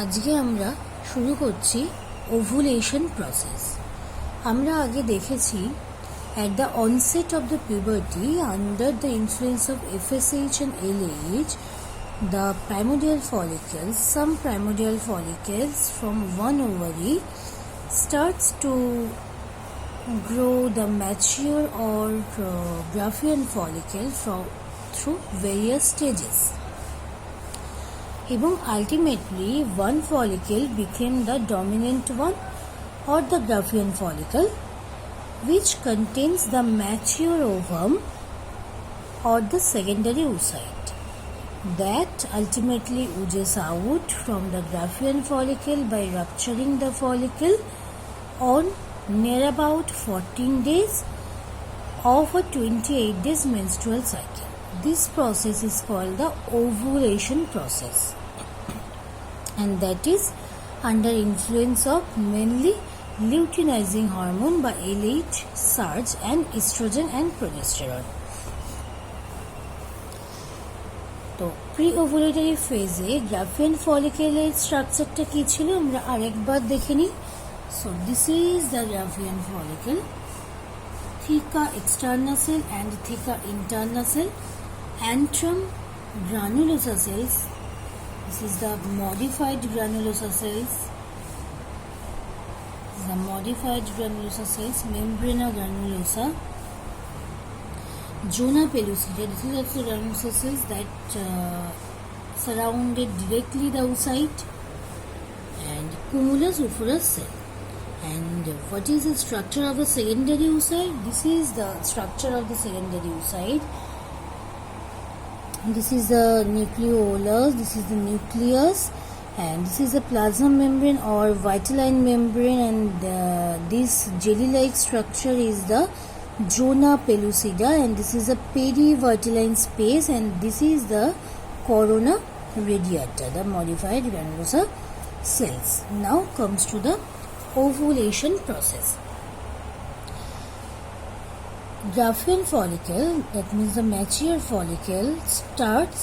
আজকে আমরা শুরু করছি ওভুলেশন প্রসেস। আমরা আগে দেখেছি at the onset of the puberty under the influence of FSH and LH, the primordial follicles, some primordial follicles from one ovary starts to grow the mature or Graafian follicle through various stages. এবং ultimately one follicle became the dominant one or the Graafian follicle, which contains the mature ovum or the secondary oocyte that ultimately ooges out from the Graafian follicle by rupturing the follicle on near about 14 days of a 28 days menstrual cycle. This process is called the ovulation process, and that is under influence of mainly luteinizing hormone by LH, SARG and estrogen and progesterone. তো pre ovulatory ফেজে Graafian ফলিকেলের স্ট্রাকচারটা কি ছিল আমরা আরেকবার দেখে নিই। So this is the Graafian follicle, theca externa cell and thica interna cell, antrum granulosa cells. This is the modified granulosa cells. The modified granulosa cells, membrana granulosa, zona pellucida. This is also granulosa cells that surrounded directly the oocyte, and cumulus oophorus cell. And what is the structure of the secondary oocyte? This is the structure of the secondary oocyte. This is the nucleolus, this is the nucleus, and this is the plasma membrane or vitelline membrane, and this jelly-like structure is the zona pellucida, and this is the perivitelline space, and this is the corona radiata, the modified granulosa cells. Now comes to the ovulation process. Graafian follicle, that means the mature follicle, starts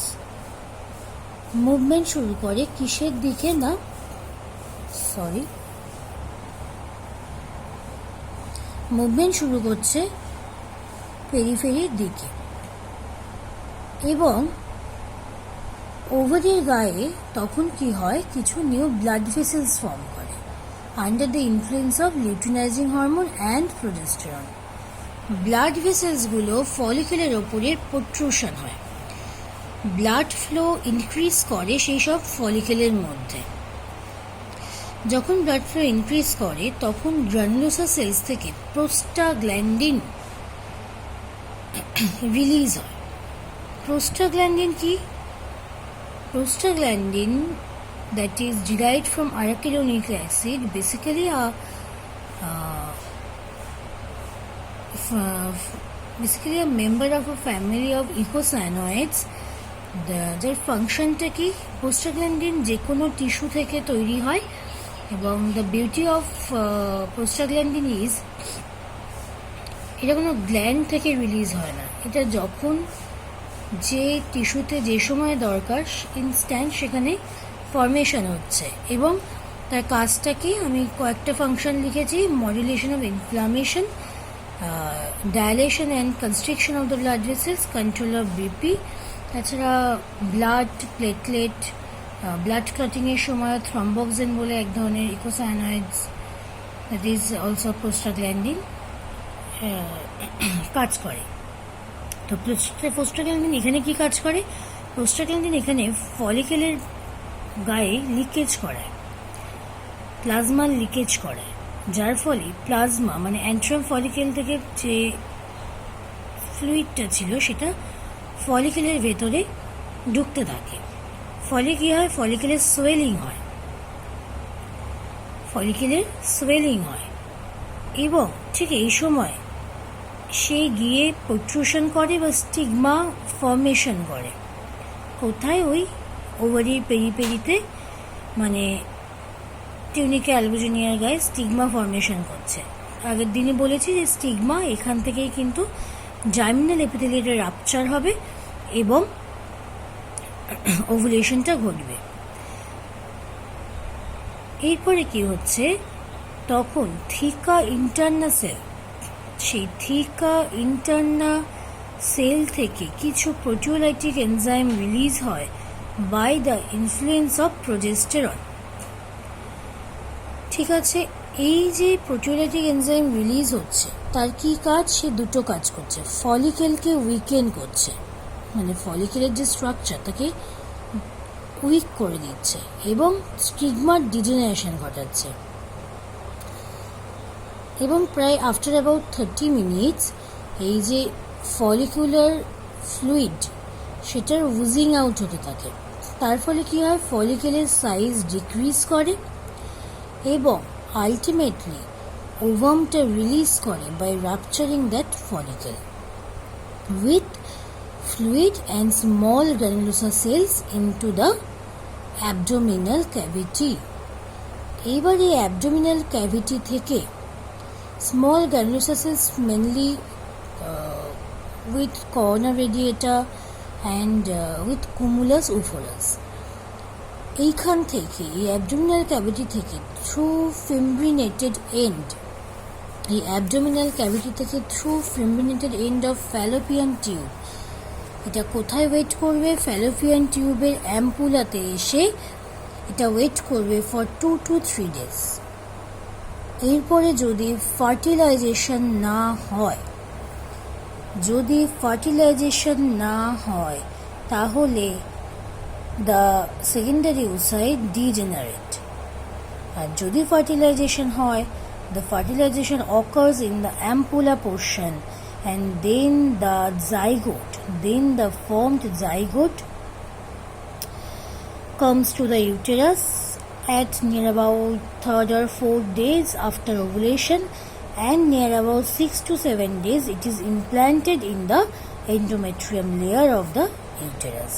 movement শুরু করে কিসের দিকে না movement শুরু করছে পেরিফেরির দিকে, এবং ওভারির গায়ে তখন কি হয়, কিছু নিউ ব্লাড ভেসেলস ফর্ম করে under the influence of luteinizing hormone and progesterone. Blood ভেসেলসগুলো ফলিকেলের ওপরে প্রোট্রুশন হয়, ব্লাড ফ্লো ইনক্রিজ করে সেই সব ফলিকেলের মধ্যে। যখন ব্লাড ফ্লো ইনক্রিজ করে তখন গ্রানুলোসা সেলস থেকে প্রোস্টাগ্ল্যান্ডিন রিলিজ হয়। প্রোস্টাগ্ল্যান্ডিন কি? Prostaglandin that is derived from arachidonic acid, basically a member of a family of eicosanoids. যার ফাংশনটা কি, প্রোস্টাগ্ল্যান্ডিন যে কোনো টিস্যু থেকে তৈরি হয়, এবং the beauty of prostaglandin is এটা কোনো গ্ল্যান্ড থেকে রিলিজ হয় না, এটা যখন যে টিস্যুতে যে সময় দরকার ইনস্ট্যান্ট সেখানে ফর্মেশন হচ্ছে, এবং তার কাজটা কি আমি কয়েকটা ফাংশন লিখেছি: modulation of inflammation, dilation and constriction of the blood vessels, control of BP, তাছাড়া ব্লাড প্লেটলেট, ব্লাড ক্লটিংয়ের সময় থ্রম্বোক্সিন বলে এক ধরনের ইকোসায়ানয়েডস, দ্যাট ইজ অলসো প্রোস্টাগ্ল্যান্ডিন কাজ করে। তো প্রোস্টাগ্ল্যান্ডিন এখানে কি কাজ করে? প্রোস্টাগ্ল্যান্ডিন এখানে ফলিকেলের গায়ে লিকেজ করায়, প্লাজমার লিকেজ করায়, যার ফলে প্লাজমা মানে অ্যান্ট্রাম ফলিকেল থেকে যে ফ্লুইডটা ছিল সেটা ফলিকেলের ভেতরে ঢুকতে থাকে। ফলে কী হয়? ফলিকেলের সোয়েলিং হয়, এবং ঠিক এই সময় সে গিয়ে প্রোট্রুশন করে বা স্টিগমা ফর্মেশন করে। কোথায়? ওই ওভারির পেরিতে, মানে টিউনিকা অ্যালবুজিনিয়ার গায়ে স্টিগমা ফর্মেশন করছে। আগের দিনে বলেছি যে স্টিগমা এখান থেকেই কিন্তু জার্মিনাল এপিথেলিয়ামের রাপচার হবে এবং ওভুলেশনটা ঘটবে। এরপরে কি হচ্ছে, তখন থিকা ইন্টারনা সেল, সেই থিকা ইন্টারনা সেল থেকে কিছু প্রোটিওলাইটিক এনজাইম রিলিজ হয় by the influence of progesterone. ঠিক আছে, এই যে প্রোটিওলাইটিক এনজাইম রিলিজ হচ্ছে তার কি কাজ, সে দুটো কাজ করছে। ফলিকেলকে উইকেন করছে, মানে ফলিকেলের যে স্ট্রাকচার তাকে উইক করে দিচ্ছে এবং স্টিগমার ডিজেনারেশন ঘটাচ্ছে। এবং প্রায় আফটার অ্যাবাউট 30 মিনিটস এই যে ফলিকুলার ফ্লুইড সেটার উজিং আউট হতে থাকে। তার ফলে কী হয়, ফলিকেলের সাইজ ডিক্রিজ করে এবং আলটিমেটলি ওভামটা রিলিজ করে by rupturing that follicle with fluid and small granulosa cells into the abdominal cavity. এবার এই অ্যাবডোমিনাল ক্যাভিটি থেকে small granulosa cells mainly with corona radiata and with cumulus euphorus, এইখান থেকে এই অ্যাবডোমিনাল ক্যাভিটি থেকে through fimbriated end, এই abdominal cavity থেকে through fimbriated end of fallopian tube, এটা কোথায় ওয়েট করবে, ফ্যালোপিয়ান টিউবের অ্যাম্পুলাতে এসে এটা ওয়েট করবে ফর 2 to 3 days। এরপরে যদি ফার্টিলাইজেশন না হয়, তাহলে দ্য সেকেন্ডারি ওসাইট ডিজেনারেট। আর যদি ফার্টিলাইজেশন হয়, the fertilisation occurs in the ampulla portion and then the formed zygote comes to the uterus at near about 3rd or 4th days after ovulation, and near about 6 to 7 days it is implanted in the endometrium layer of the uterus.